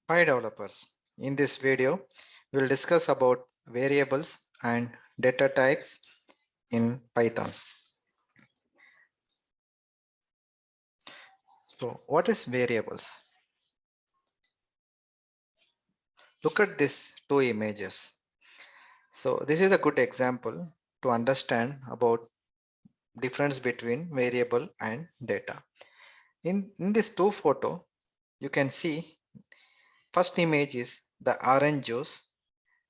Hi developers. In this video, we'll discuss about variables and data types in Python. So what is variables? Look at these two images. So this is a good example to understand about difference between variable and data. In this two photo, you can see first image is the orange juice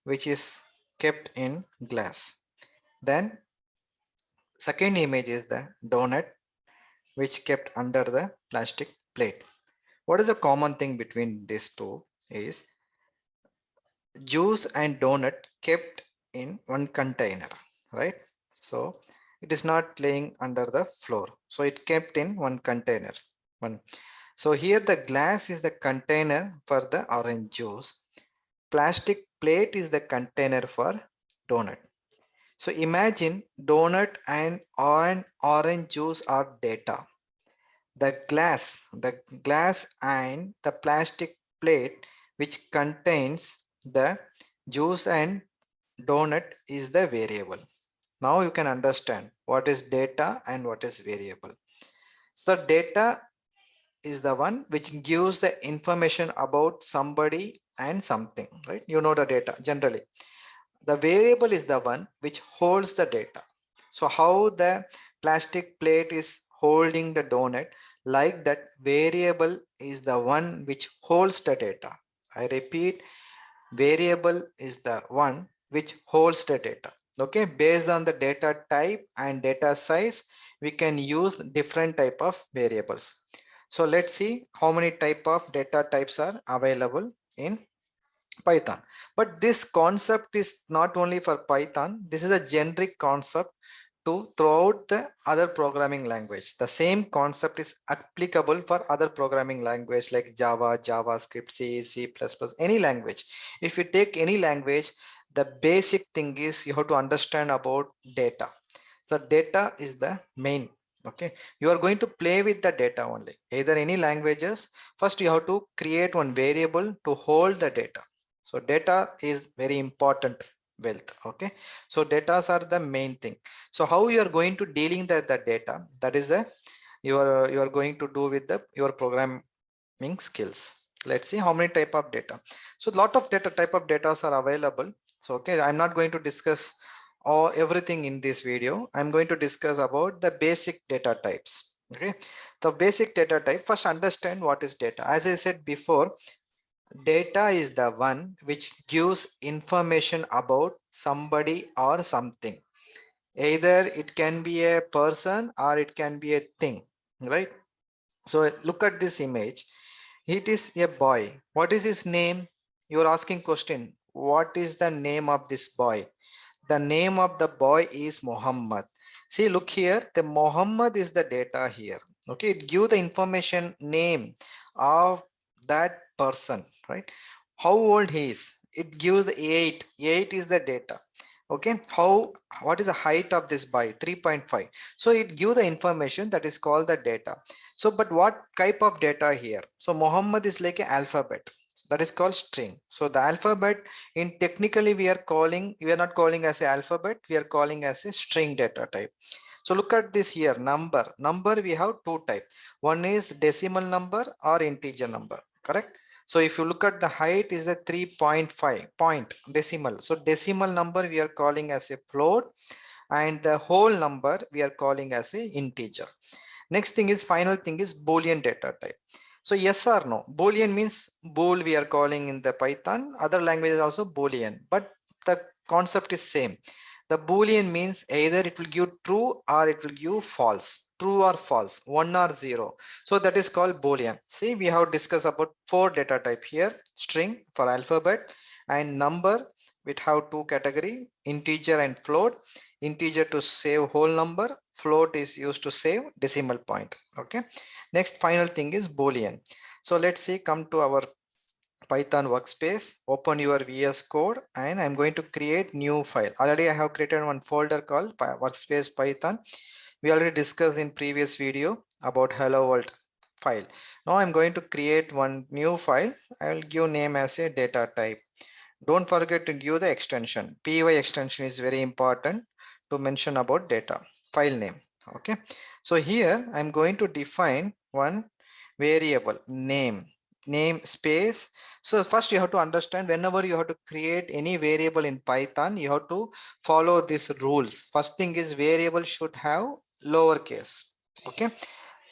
which is kept in glass. Then second image is the donut which kept under the plastic plate. What is the common thing between these two is juice and donut kept in one container, right? So it is not laying under the floor. So it kept in one container. One. So here the glass is the container for the orange juice. Plastic plate is the container for donut. So imagine donut and orange juice are data. The glass and the plastic plate which contains the juice and donut is the variable. Now you can understand what is data and what is variable. So data is the one which gives the information about somebody and something, right? You know the data generally. The variable is the one which holds the data. So how the plastic plate is holding the donut, like that variable is the one which holds the data. I repeat, variable is the one which holds the data. Okay, based on the data type and data size, we can use different type of variables. So let's see how many type of data types are available in Python. But this concept is not only for Python. This is a generic concept to throughout the other programming language. The same concept is applicable for other programming language like Java, JavaScript, C, C++, any language. If you take any language, the basic thing is you have to understand about data. So data is the main. Okay, you are going to play with the data only. Either any languages, first you have to create one variable to hold the data. So data is very important wealth. Okay, so data are the main thing. So how you are going to dealing the data, that is the you are going to do with the your programming skills. Let's see how many type of data. So a lot of data type of data are available. So okay, I'm not going to discuss all everything in this video. I'm going to discuss about the basic data types. Okay, the basic data type, first understand what is data. As I said before, data is the one which gives information about somebody or something. Either it can be a person or it can be a thing, right? So look at this image. It is a boy. What is his name? You're asking question. What is the name of this boy? The name of the boy is Muhammad. See, look here. The Muhammad is the data here. Okay, it give the information name of that person, right? How old he is. It gives the age. Age is the data. Okay, what is the height of this boy? 3.5. So it give the information that is called the data. So, but what type of data here? So Muhammad is like an alphabet. That is called string. So the alphabet in technically we are not calling as a alphabet, we are calling as a string data type. So look at this here, number we have two type. One is decimal number or integer number, correct? So if you look at the height is a 3.5 point decimal. So decimal number we are calling as a float, and the whole number we are calling as a integer. Next thing is final thing is Boolean data type. So yes or no. Boolean means bool we are calling in the Python. Other languages also Boolean, but the concept is same. The Boolean means either it will give true or it will give false. True or false, 1 or 0. So that is called Boolean. See, we have discussed about 4 data type here. String for alphabet and number. We have two category, integer and float. Integer to save whole number, float is used to save decimal point. Okay, next final thing is Boolean. So let's see, come to our Python workspace, open your VS Code, and I'm going to create new file. Already I have created one folder called workspace Python. We already discussed in previous video about hello world file. Now I'm going to create one new file. I will give name as a data type. Don't forget to give the extension. py extension is very important to mention about data file name. Okay, so here I'm going to define one variable name space. So first you have to understand, whenever you have to create any variable in Python, you have to follow these rules. First thing is variable should have lowercase. Okay,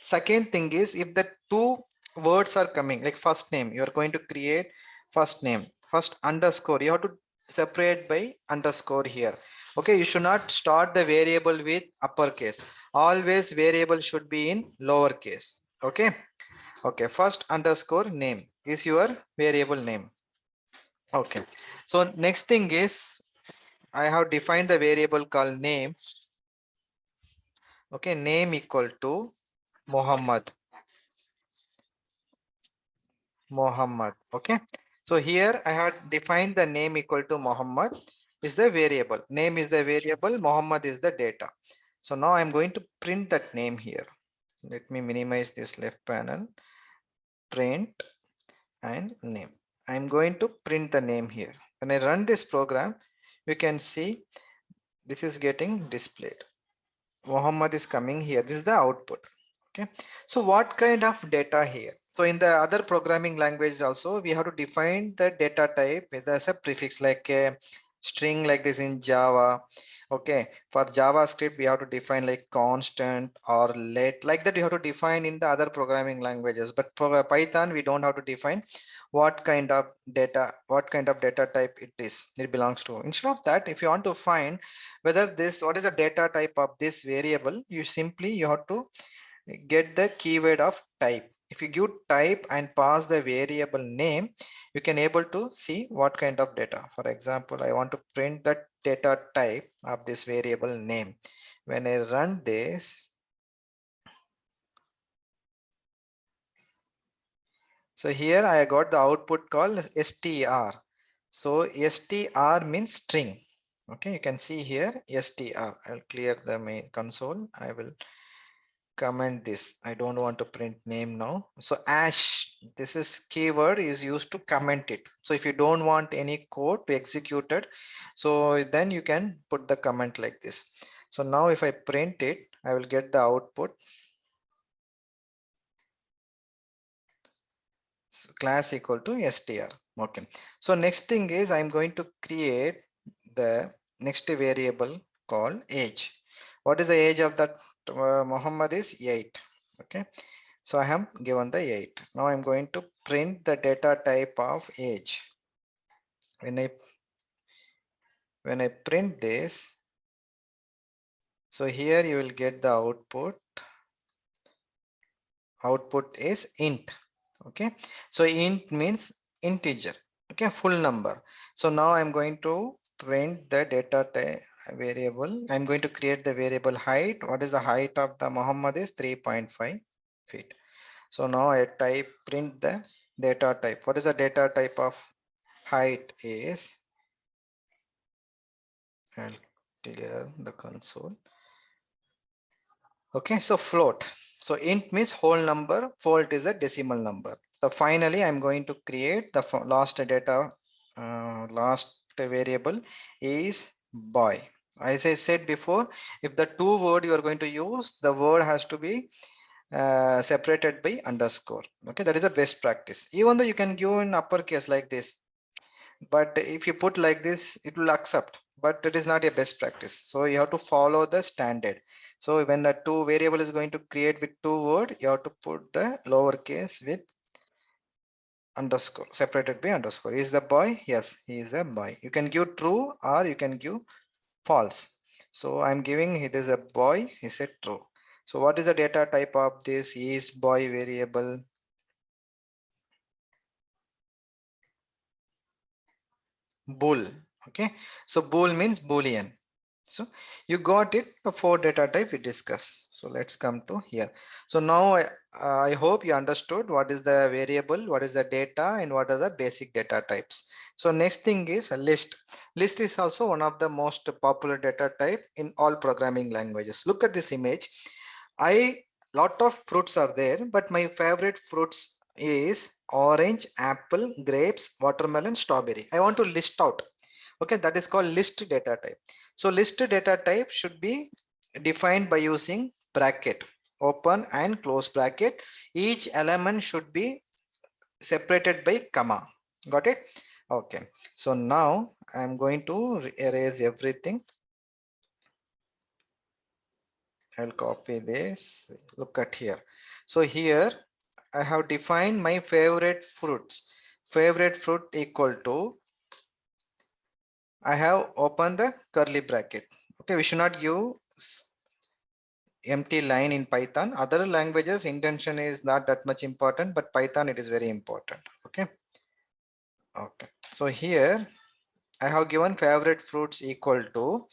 second thing is, if the two words are coming, like first name, you are going to create first name, first underscore, you have to separate by underscore here. Okay, you should not start the variable with uppercase. Always variable should be in lowercase. Okay, okay, first underscore name is your variable name. Okay, so next thing is, I have defined the variable called name. Okay, name equal to Muhammad. Muhammad. Okay, so here I had defined the name equal to Muhammad is the variable. Name is the variable, Muhammad is the data. So now I'm going to print that name here. Let me minimize this left panel. Print and name. I'm going to print the name here. When I run this program, you can see this is getting displayed. Muhammad is coming here. This is the output. Okay, so what kind of data here? So in the other programming language also, we have to define the data type with as a prefix, like a string, like this in Java. Okay, for JavaScript we have to define like constant or let, like that you have to define in the other programming languages. But for Python we don't have to define what kind of data, what kind of data type it belongs to. Instead of that, if you want to find whether this, what is the data type of this variable, you have to get the keyword of type. If you give type and pass the variable name, you can able to see what kind of data. For example, I want to print the data type of this variable name. When I run this, so here I got the output called str. So str means string. Okay, you can see here str. I'll clear the main console. I will comment this. I don't want to print name now. So ash, this is keyword is used to comment it. So if you don't want any code to execute it, so then you can put the comment like this. So now if I print it, I will get the output. So class equal to str. Okay. So next thing is, I'm going to create the next variable called age. What is the age of that Muhammad is 8. Okay. So I have given the 8. Now I'm going to print the data type of age. When I print this, so here you will get the output. Output is int. Okay. So int means integer. Okay, full number. So now I'm going to print the data type variable. I'm going to create the variable height. What is the height of the Muhammad is 3.5 feet. So now I type print the data type. What is the data type of height is? I'll clear the console. Okay, so float. So int means whole number, float is a decimal number. So finally, I'm going to create the last data, last variable is boy. As I said before, if the two word you are going to use, the word has to be separated by underscore. Okay, that is the best practice. Even though you can give in uppercase like this, but if you put like this, it will accept, but it is not a best practice. So you have to follow the standard. So when the two variable is going to create with two word, you have to put the lowercase with underscore, separated by underscore. Is the boy? Yes, he is a boy. You can give true or you can give false. So I'm giving it is a boy, he said true. So what is the data type of this is boy variable? Bool. Okay, so bool means boolean. So you got it, the four data type we discussed. So let's come to here. So now I hope you understood what is the variable, what is the data, and what are the basic data types. So next thing is a list. List is also one of the most popular data type in all programming languages. Look at this image. I lot of fruits are there, but my favorite fruits is orange, apple, grapes, watermelon, strawberry. I want to list out. Okay, that is called list data type. So list data type should be defined by using bracket, open and close bracket. Each element should be separated by comma. Got it? Okay, so now I'm going to erase everything. I'll copy this. Look at here. So here I have defined my favorite fruits. Favorite fruit equal to, I have opened the curly bracket. Okay, we should not give empty line in Python. Other languages intention is not that much important, but Python it is very important. Okay. Okay. So here I have given favorite fruits equal to,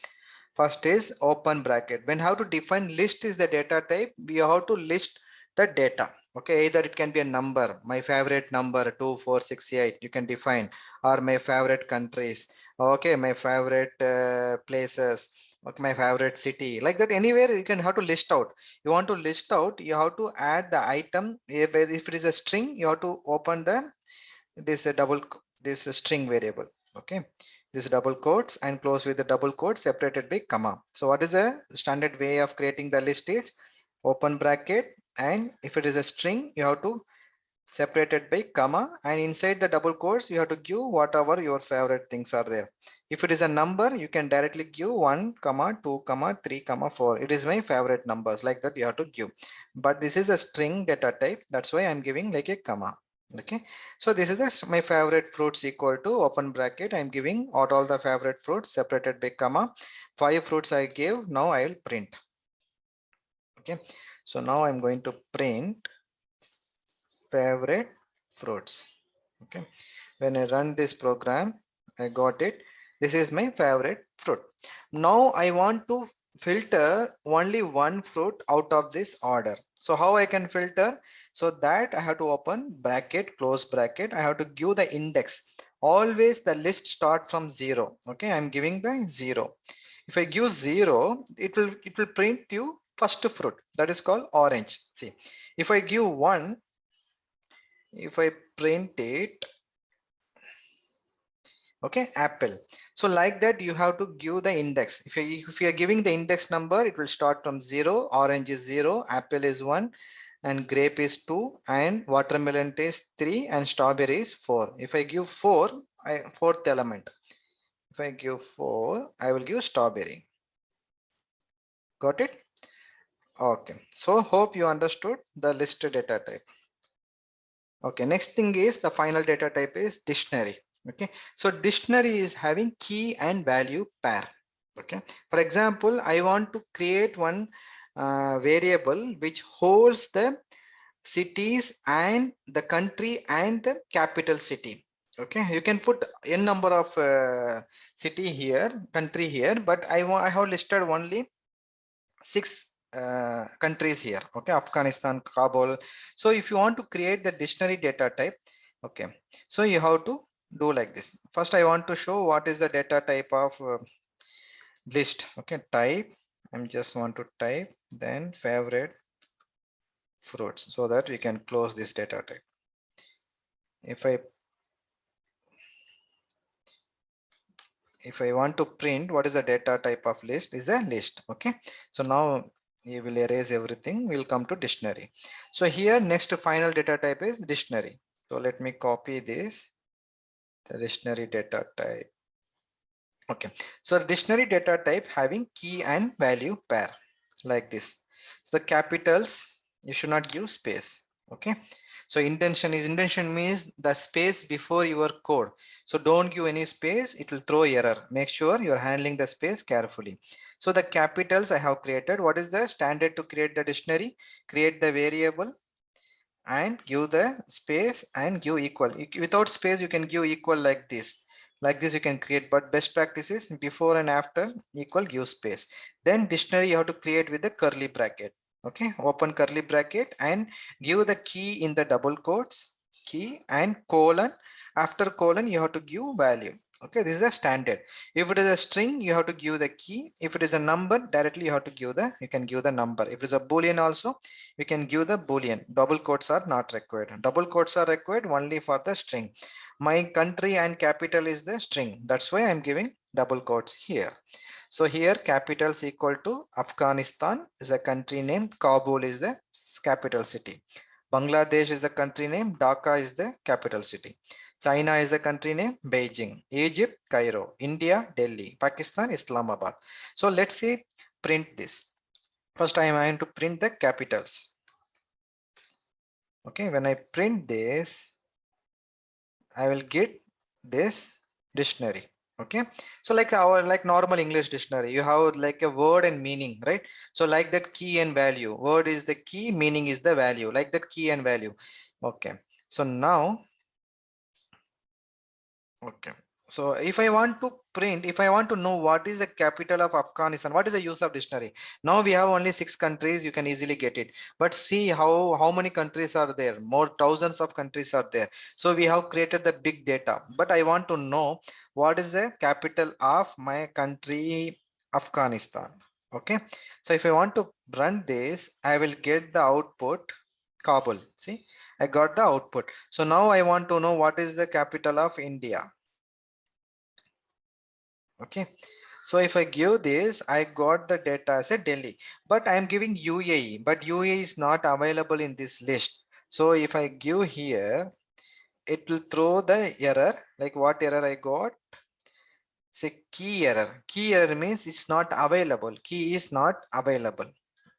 first is open bracket. When how to define list is the data type, we have to list the data. Okay, either it can be a number, my favorite number 2, 4, 6, 8, you can define, or my favorite countries. Okay, my favorite places. Okay, my favorite city, like that. Anywhere you can have to list out. You want to list out, you have to add the item. If it is a string, you have to open the this this string variable. Okay, this double quotes and close with the double quotes separated by comma. So what is the standard way of creating the list is open bracket, and if it is a string you have to separate it by comma, and inside the double quotes you have to give whatever your favorite things are there. If it is a number you can directly give 1 comma 2 comma 3 comma 4. It is my favorite numbers, like that you have to give, but this is the string data type, that's why I'm giving like a comma. Okay, so this is my favorite fruits equal to open bracket, I'm giving out all the favorite fruits separated by comma. 5 fruits I gave, now I will print. Okay, so now I'm going to print favorite fruits. Okay, when I run this program, I got it. This is my favorite fruit. Now I want to filter only one fruit out of this order. So how I can filter? So that I have to open bracket, close bracket. I have to give the index. Always the list start from 0. Okay, I'm giving the 0. If I give 0, it will print you first fruit, that is called orange. See, if I give 1, if I print it, okay, apple. So like that you have to give the index. If you are giving the index number, it will start from 0. Orange is 0, apple is 1, and grape is 2, and watermelon is 3, and strawberry is 4. If I give 4, fourth element, if I give 4, I will give strawberry. Got it? Okay, so hope you understood the list data type. Okay, next thing is the final data type is dictionary. Okay, so dictionary is having key and value pair. Okay, for example, I want to create one variable which holds the cities and the country and the capital city. Okay, you can put n number of city here, country here, but I have listed only 6 countries here. Okay, Afghanistan, Kabul. So if you want to create the dictionary data type, okay, so you have to do like this. First I want to show what is the data type of list. Okay, type, I'm just want to type, then favorite fruits, so that we can close this data type. If I want to print what is the data type of list, is a list. Okay, so now you will erase everything, we'll come to dictionary. So here next final data type is dictionary. So let me copy this, the dictionary data type. Okay, so the dictionary data type having key and value pair, like this. So the capitals you should not give space. Okay, so intention means the space before your code. So don't give any space, it will throw error. Make sure you're handling the space carefully. So the capitals I have created. What is the standard to create the dictionary? Create the variable and give the space and give equal. Without space you can give equal like this. Like this you can create, but best practice is before and after equal give space. Then dictionary you have to create with the curly bracket. Okay, open curly bracket and give the key in the double quotes, key and colon. After colon you have to give value. Okay, this is the standard. If it is a string, you have to give the key. If it is a number, directly you have to give the, you can give the number. If it is a boolean also, you can give the boolean. Double quotes are not required. Double quotes are required only for the string. My country and capital is the string. That's why I'm giving double quotes here. So here capital is equal to Afghanistan is a country name. Kabul is the capital city. Bangladesh is the country name. Dhaka is the capital city. China is the country name. Beijing. Egypt, Cairo. India, Delhi. Pakistan, Islamabad. So let's say print this. First I am going to print the capitals. Okay, when I print this, I will get this dictionary. Okay, so like our like normal English dictionary, you have like a word and meaning, right? So like that key and value. Word is the key, meaning is the value, like that key and value. Okay, so now, okay. So if I want to print, if I want to know what is the capital of Afghanistan, what is the use of dictionary? Now we have only 6 countries, you can easily get it. But see how many countries are there? More thousands of countries are there. So we have created the big data. But I want to know what is the capital of my country, Afghanistan. Okay. So if I want to run this, I will get the output Kabul. See, I got the output. So now I want to know what is the capital of India. Okay, so if I give this, I got the data as a Delhi, but I am giving UAE, but UAE is not available in this list. So if I give here, it will throw the error, like what error I got? Say key error. Key error means it's not available. Key is not available.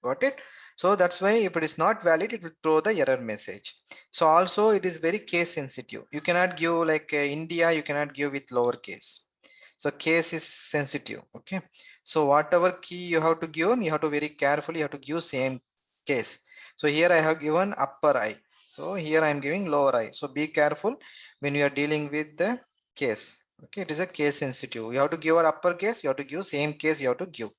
Got it? So that's why if it is not valid, it will throw the error message. So also it is very case sensitive. You cannot give like India, you cannot give with lowercase. So case is sensitive. Okay. So whatever key you have to give, you have to very carefully, you have to give same case. So here I have given upper I. So here I am giving lower I. So be careful when you are dealing with the case. Okay, it is a case sensitive. You have to give an upper case, you have to give same case, you have to give.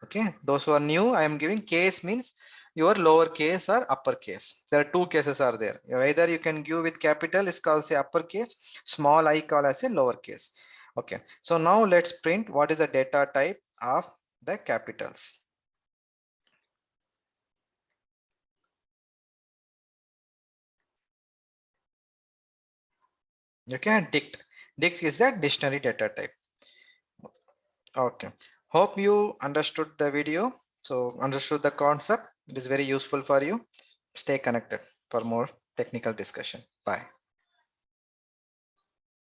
Okay, those who are new, I am giving case means your lower case or upper case. There are two cases are there. Either you can give with capital is called say upper case, small I call as a lower case. Okay, so now let's print what is the data type of the capitals. Okay, dict is the dictionary data type. Okay, hope you understood the video. So understood the concept. It is very useful for you. Stay connected for more technical discussion. Bye.